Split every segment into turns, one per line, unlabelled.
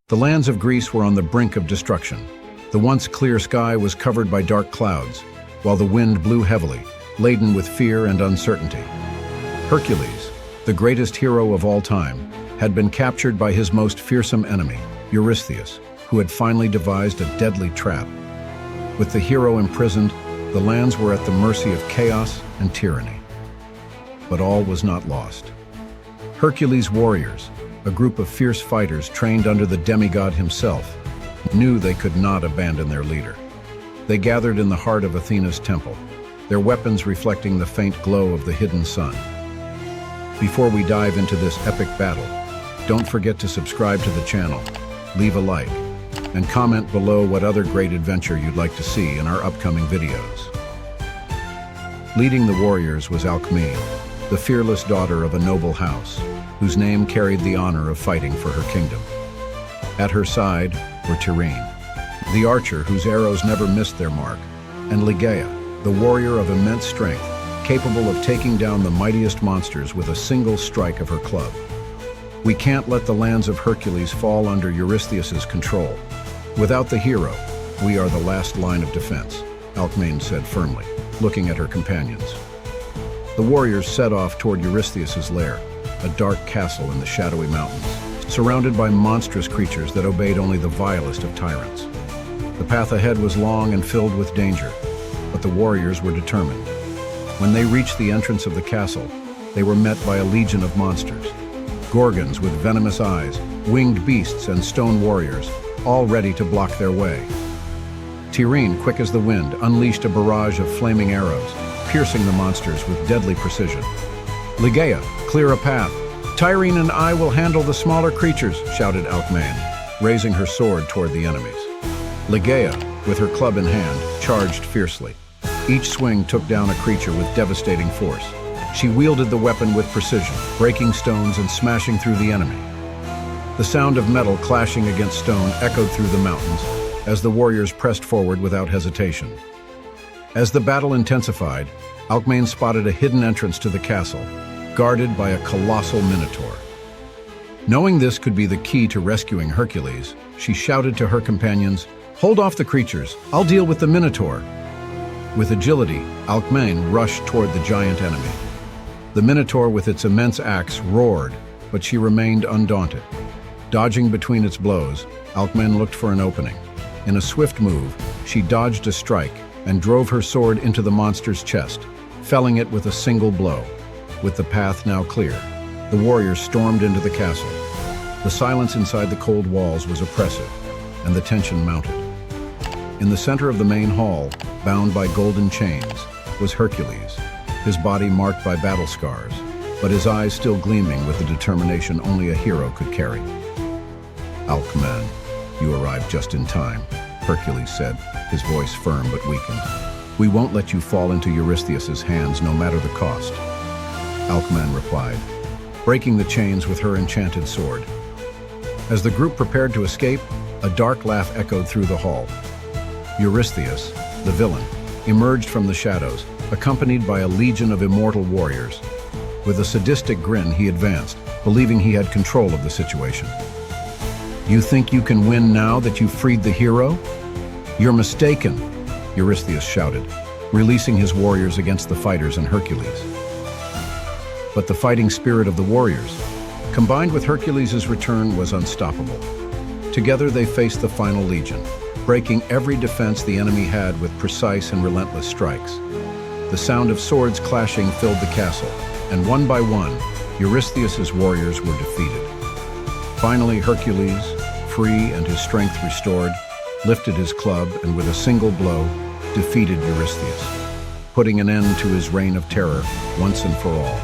The lands of Greece were on the brink of destruction. The once clear sky was covered by dark clouds, while the wind blew heavily, laden with fear and uncertainty. Hercules, the greatest hero of all time, had been captured by his most fearsome enemy, Eurystheus, who had finally devised a deadly trap. With the hero imprisoned, the lands were at the mercy of chaos and tyranny. But all was not lost. Hercules' warriors, a group of fierce fighters trained under the demigod himself, knew they could not abandon their leader. They gathered in the heart of Athena's temple, their weapons reflecting the faint glow of the hidden sun. Before we dive into this epic battle, don't forget to subscribe to the channel, leave a like, and comment below what other great adventure you'd like to see in our upcoming videos. Leading the warriors was Alcmene, the fearless daughter of a noble house, whose name carried the honor of fighting for her kingdom. At her side were Tyrrhene, the archer whose arrows never missed their mark, and Ligeia, the warrior of immense strength, capable of taking down the mightiest monsters with a single strike of her club. We can't let the lands of Hercules fall under Eurystheus's control. Without the hero, we are the last line of defense, Alcmene said firmly, looking at her companions. The warriors set off toward Eurystheus's lair, a dark castle in the shadowy mountains, surrounded by monstrous creatures that obeyed only the vilest of tyrants. The path ahead was long and filled with danger, but the warriors were determined. When they reached the entrance of the castle, they were met by a legion of monsters. Gorgons with venomous eyes, winged beasts, and stone warriors, all ready to block their way. Tyrrhene, quick as the wind, unleashed a barrage of flaming arrows, piercing the monsters with deadly precision. Ligeia, clear a path. Tyrrhene and I will handle the smaller creatures, shouted Alcmene, raising her sword toward the enemies. Ligeia, with her club in hand, charged fiercely. Each swing took down a creature with devastating force. She wielded the weapon with precision, breaking stones and smashing through the enemy. The sound of metal clashing against stone echoed through the mountains as the warriors pressed forward without hesitation. As the battle intensified, Alcmene spotted a hidden entrance to the castle, guarded by a colossal minotaur. Knowing this could be the key to rescuing Hercules, she shouted to her companions, "Hold off the creatures, I'll deal with the minotaur." With agility, Alcmene rushed toward the giant enemy. The minotaur with its immense axe roared, but she remained undaunted. Dodging between its blows, Alcmene looked for an opening. In a swift move, she dodged a strike and drove her sword into the monster's chest, felling it with a single blow. With the path now clear, the warriors stormed into the castle. The silence inside the cold walls was oppressive, and the tension mounted. In the center of the main hall, bound by golden chains, was Hercules, his body marked by battle scars, but his eyes still gleaming with the determination only a hero could carry. "Alcmene, you arrived just in time," Hercules said, his voice firm but weakened. "We won't let you fall into Eurystheus's hands no matter the cost." Alcmene replied, breaking the chains with her enchanted sword. As the group prepared to escape, a dark laugh echoed through the hall. Eurystheus, the villain, emerged from the shadows, accompanied by a legion of immortal warriors. With a sadistic grin, he advanced, believing he had control of the situation. "You think you can win now that you've freed the hero? You're mistaken," Eurystheus shouted, releasing his warriors against the fighters and Hercules. But the fighting spirit of the warriors, combined with Hercules' return, was unstoppable. Together they faced the final legion, breaking every defense the enemy had with precise and relentless strikes. The sound of swords clashing filled the castle, and one by one, Eurystheus' warriors were defeated. Finally, Hercules, free and his strength restored, lifted his club and with a single blow, defeated Eurystheus, putting an end to his reign of terror once and for all.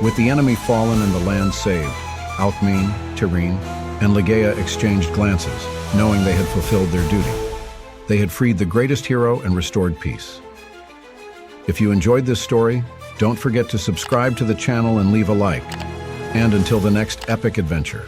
With the enemy fallen and the land saved, Alcmene, Tyrrhene, and Ligeia exchanged glances, knowing they had fulfilled their duty. They had freed the greatest hero and restored peace. If you enjoyed this story, don't forget to subscribe to the channel and leave a like. And until the next epic adventure,